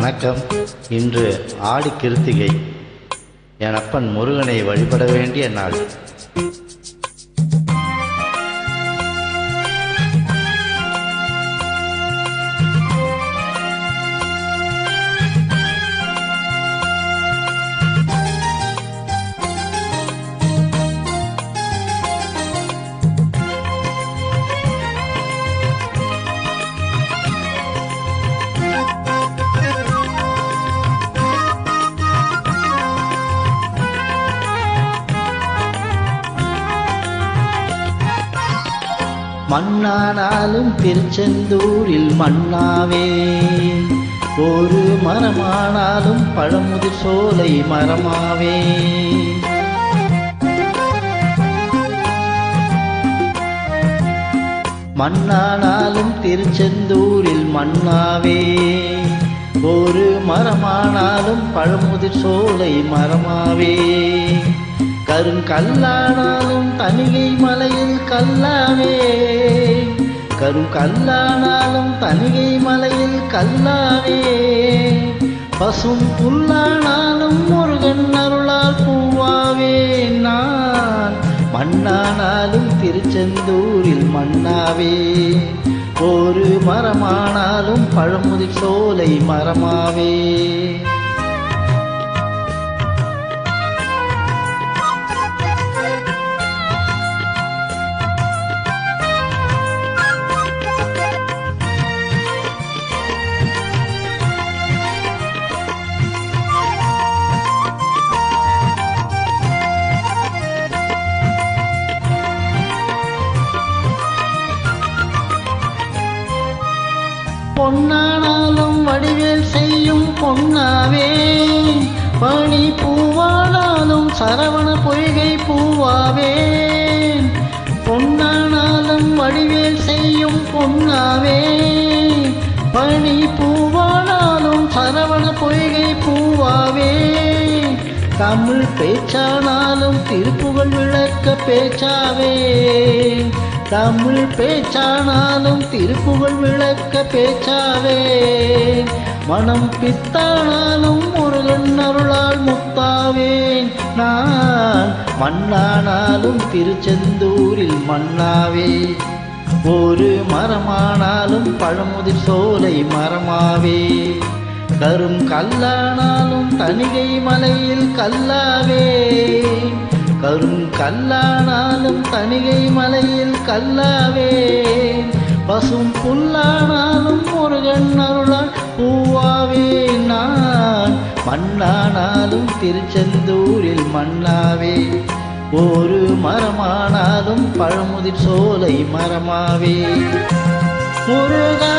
வணக்கம். இன்று ஆடி கிருத்திகை. என் அப்பன் முருகனை வழிபட வேண்டிய நாள். மண்ணானாலும் திருச்செந்தூரில் மண்ணாவே, ஒரு மரமானாலும் பழமுதிர் சோலை மரமாவே. மண்ணானாலும் திருச்செந்தூரில் மண்ணாவே, ஒரு மரமானாலும் பழமுதிர் சோலை மரமாவே. கருங்கல்லானாலும் தணிகை மலையில் கல்லாவே, கருங்கல்லானாலும் தணிகை மலையில் கல்லாவே. பசும் புல்லானாலும் முருகன் அருளால் பூவாவே. நான் மண்ணானாலும் திருச்செந்தூரில் மண்ணாவே, ஒரு மரமானாலும் பழமுதிர் சோலை மரமாவே. பொன்னானாலும் வடிவேல் செய்யும் பொன்னாவே, பனி பூவானாலும் சரவண பொய்கை பூவாவே. பொன்னானாலும் வடிவேல் செய்யும் பொன்னாவே, பனி பூவானாலும் சரவண பொய்கை பூவாவே. தமிழ் பேச்சானாலும் திருப்புகழ் விளக்க பேச்சாவே, தமிழ் பேச்சானாலும் திருப்புகழ் விளக்க பேச்சாவே. மனம் பித்தானாலும் முருகன் அருளால் முத்தாவேன். நான் மண்ணானாலும் திருச்செந்தூரில் மண்ணாவே, ஒரு மரமானாலும் பழமுதிர் சோலை மரமாவே. கரும் கல்லானாலும் தணிகை மலையில் கல்லாவே, கரும் கல்லானாலும் தணிகை மலையில் கல்லாவே. பசும் புல்லானாலும் முருகன் அருளால் பூவாவே. நான் மண்ணானாலும் திருச்செந்தூரில் மண்ணாவே, ஒரு மரமானாலும் பழமுதிர் சோலை மரமாவே. முருகா